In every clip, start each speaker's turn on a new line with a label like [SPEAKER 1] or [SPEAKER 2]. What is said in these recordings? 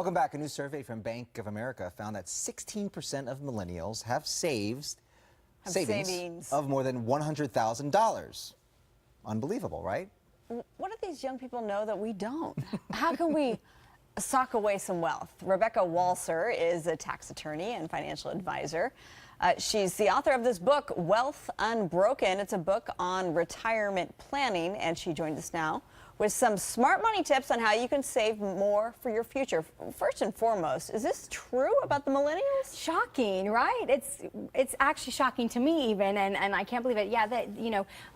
[SPEAKER 1] Welcome back. A new survey from Bank of America found that 16% of millennials have savings of more than $100,000. Unbelievable, right?
[SPEAKER 2] What do these young people know that we don't? How can we sock away some wealth? Rebecca Walser is a tax attorney and financial advisor. She's the author of this book, Wealth Unbroken. It's a book on retirement planning, and she joins us now with some smart money tips on how you can save more for your future. First and foremost, is this true about the millennials?
[SPEAKER 3] Shocking, right? It's actually shocking to me even, and I can't believe it. Yeah, that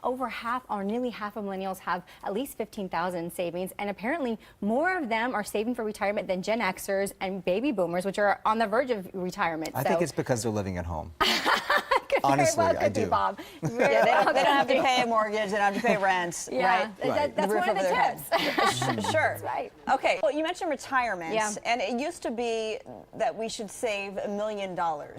[SPEAKER 3] over half or nearly half of millennials have at least 15,000 in savings, and apparently more of them are saving for retirement than Gen Xers and baby boomers, which are on the verge of retirement.
[SPEAKER 1] I think it's because they're living at home.
[SPEAKER 3] Honestly,
[SPEAKER 1] I do.
[SPEAKER 3] Bob.
[SPEAKER 2] Yeah, they don't have to pay a mortgage, they don't have to pay rent,
[SPEAKER 3] yeah,
[SPEAKER 2] right?
[SPEAKER 3] That's one of the tips.
[SPEAKER 2] Sure.
[SPEAKER 3] Right.
[SPEAKER 2] Okay, well, you mentioned retirement,
[SPEAKER 3] yeah.
[SPEAKER 2] and it used to be that we should save $1 million.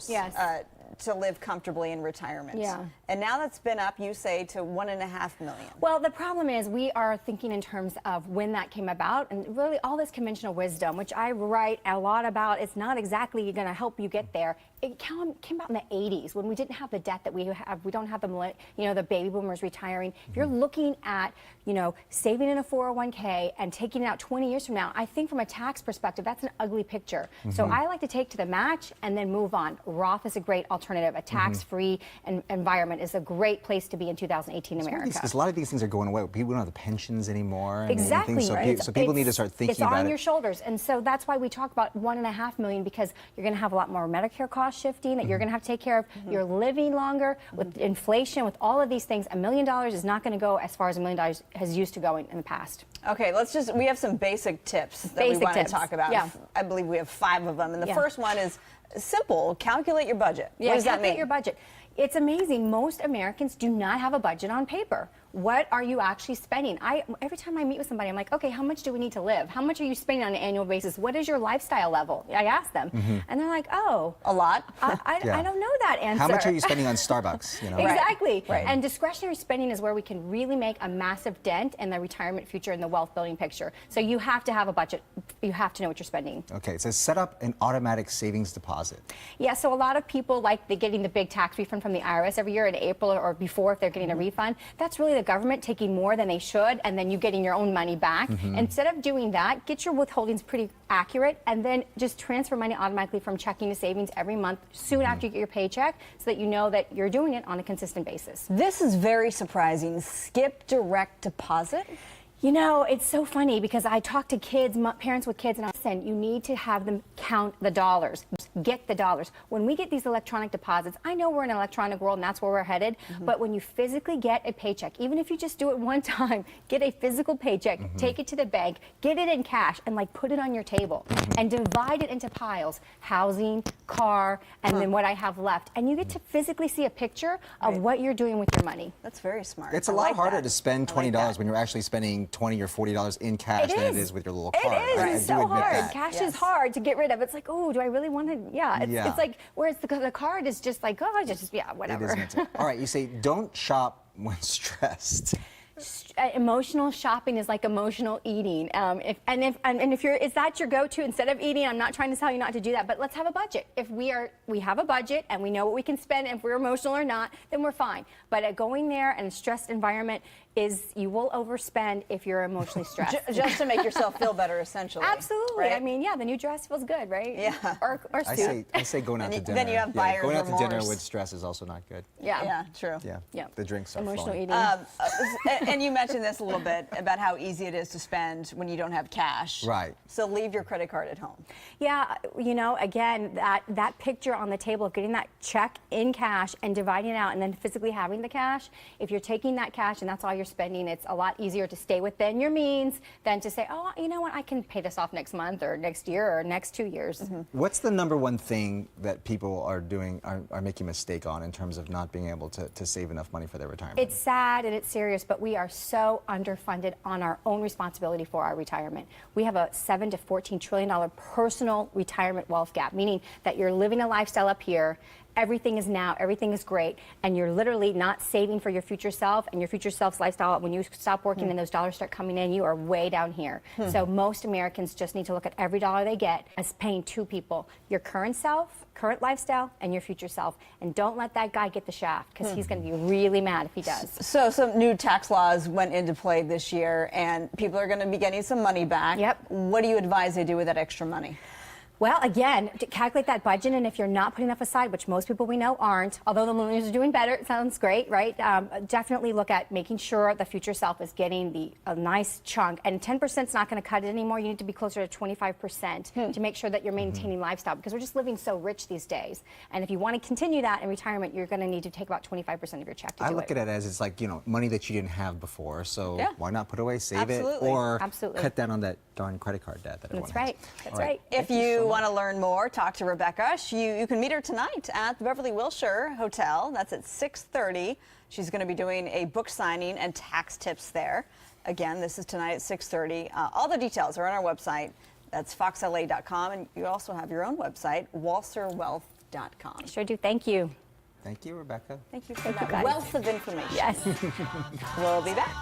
[SPEAKER 3] Yes.
[SPEAKER 2] To live comfortably in retirement.
[SPEAKER 3] Yeah.
[SPEAKER 2] And now that's been up, you say, to $1.5 million.
[SPEAKER 3] Well, the problem is we are thinking in terms of when that came about, and really all this conventional wisdom, which I write a lot about, it's not exactly going to help you get there. It came about in the 80s when we didn't have the debt that we have. We don't have the baby boomers retiring. If you're looking at, saving in a 401k and taking it out 20 years from now, I think from a tax perspective, that's an ugly picture. So I like to take to the match and then move on. Roth is a great alternative. A tax-free environment is a great place to be in 2018 America.
[SPEAKER 1] Because a lot of these things are going away. People don't have the pensions anymore.
[SPEAKER 3] Exactly.
[SPEAKER 1] So people need to start thinking about it.
[SPEAKER 3] It's on your shoulders. And so that's why we talk about $1.5 million, because you're going to have a lot more Medicare cost shifting that you're going to have to take care of. You're living longer with inflation, with all of these things. $1 million is not going to go as far as $1 million has used to go in the past.
[SPEAKER 2] Okay, we have some basic tips that we want to talk about.
[SPEAKER 3] Yeah.
[SPEAKER 2] I believe we have 5 of them. And the first one is simple: calculate your budget.
[SPEAKER 3] Yeah,
[SPEAKER 2] what does that mean?
[SPEAKER 3] Calculate your budget. It's amazing. Most Americans do not have a budget on paper. What are you actually spending? Every time I meet with somebody, I'm like, okay, how much do we need to live? How much are you spending on an annual basis? What is your lifestyle level? I ask them, and they're like, oh,
[SPEAKER 2] a lot.
[SPEAKER 3] I don't know that answer.
[SPEAKER 1] How much are you spending on Starbucks?
[SPEAKER 3] Exactly.
[SPEAKER 2] Right.
[SPEAKER 3] And discretionary spending is where we can really make a massive dent in the retirement future and the wealth building picture. So you have to have a budget. You have to know what you're spending.
[SPEAKER 1] Okay, it says set up an automatic savings deposit.
[SPEAKER 3] Yeah, so a lot of people like getting the big tax refund from the IRS every year in April or before if they're getting a refund. That's really the government taking more than they should, and then you getting your own money back. Instead of doing that, get your withholdings pretty accurate, and then just transfer money automatically from checking to savings every month soon after you get your paycheck, so that you know that you're doing it on a consistent basis.
[SPEAKER 2] This is very surprising. Skip direct deposit?
[SPEAKER 3] It's so funny because I talk to kids, parents with kids, and I say, you need to have them count the dollars, get the dollars. When we get these electronic deposits, I know we're in an electronic world and that's where we're headed, but when you physically get a paycheck, even if you just do it one time, get a physical paycheck, take it to the bank, get it in cash, and put it on your table, and divide it into piles: housing, car, and then what I have left. And you get to physically see a picture of what you're doing with your money.
[SPEAKER 2] That's very smart.
[SPEAKER 1] It's a lot harder to spend $20 when you're actually spending $20 or $40 in cash than it is with your little card.
[SPEAKER 3] It is. It's so hard. Cash is hard to get rid of. It's like, oh, do I really want to? Yeah. It's like, whereas the card is just like, oh, whatever.
[SPEAKER 1] It is. All right, you say don't shop when stressed.
[SPEAKER 3] Emotional shopping is like emotional eating. If is that your go-to instead of eating? I'm not trying to tell you not to do that, but let's have a budget. If we have a budget and we know what we can spend, and if we're emotional or not, then we're fine. But going there in a stressed environment you will overspend if you're emotionally stressed.
[SPEAKER 2] Just to make yourself feel better, essentially.
[SPEAKER 3] Absolutely.
[SPEAKER 2] Right?
[SPEAKER 3] I mean, yeah, the new dress feels good, right?
[SPEAKER 2] Yeah.
[SPEAKER 3] Or suit.
[SPEAKER 1] I say going out to dinner.
[SPEAKER 2] Then you have buyer's
[SPEAKER 1] going out
[SPEAKER 2] remorse.
[SPEAKER 1] to dinner with stress is also not good.
[SPEAKER 3] Yeah.
[SPEAKER 2] Yeah, true.
[SPEAKER 1] Yeah. The drinks are
[SPEAKER 3] emotional
[SPEAKER 1] flowing.
[SPEAKER 3] eating.
[SPEAKER 2] And you mentioned this a little bit about how easy it is to spend when you don't have cash.
[SPEAKER 1] Right.
[SPEAKER 2] So leave your credit card at home.
[SPEAKER 3] Yeah, again, that picture on the table of getting that check in cash and dividing it out and then physically having the cash, if you're taking that cash and that's all you're spending, it's a lot easier to stay within your means than to say, oh, you know what, I can pay this off next month or next year or next 2 years.
[SPEAKER 1] What's the #1 thing that people are doing, are making a mistake on in terms of not being able to save enough money for their retirement?
[SPEAKER 3] It's sad and it's serious, but we are so underfunded on our own responsibility for our retirement. We have a $7 to $14 trillion personal retirement wealth gap, meaning that you're living a lifestyle up here everything is now, everything is great, and you're literally not saving for your future self and your future self's lifestyle. When you stop working and those dollars start coming in, you are way down here. So most Americans just need to look at every dollar they get as paying two people: your current self, current lifestyle, and your future self. And don't let that guy get the shaft, because he's going to be really mad if he does.
[SPEAKER 2] So some new tax laws went into play this year, and people are going to be getting some money back.
[SPEAKER 3] Yep.
[SPEAKER 2] What do you advise they do with that extra money?
[SPEAKER 3] Well, again, to calculate that budget, and if you're not putting enough aside, which most people we know aren't, although the millennials are doing better, it sounds great, right? Definitely look at making sure the future self is getting a nice chunk. And 10% is not going to cut it anymore. You need to be closer to 25% to make sure that you're maintaining lifestyle, because we're just living so rich these days. And if you want to continue that in retirement, you're going to need to take about 25% of your check to do it.
[SPEAKER 1] I look at it as it's like, you know, money that you didn't have before, so why not put away, save it, or cut down on that darn credit card debt that everyone has.
[SPEAKER 3] That's right.
[SPEAKER 2] If you want to learn more, talk to Rebecca. You can meet her tonight at the Beverly Wilshire Hotel. That's at 6:30. She's going to be doing a book signing and tax tips there. Again, this is tonight at 6:30. All the details are on our website. That's foxla.com. And you also have your own website, walserwealth.com.
[SPEAKER 3] Sure do. Thank you.
[SPEAKER 1] Thank you, Rebecca.
[SPEAKER 2] Thank you for that wealth of information.
[SPEAKER 3] Yes.
[SPEAKER 2] We'll be back.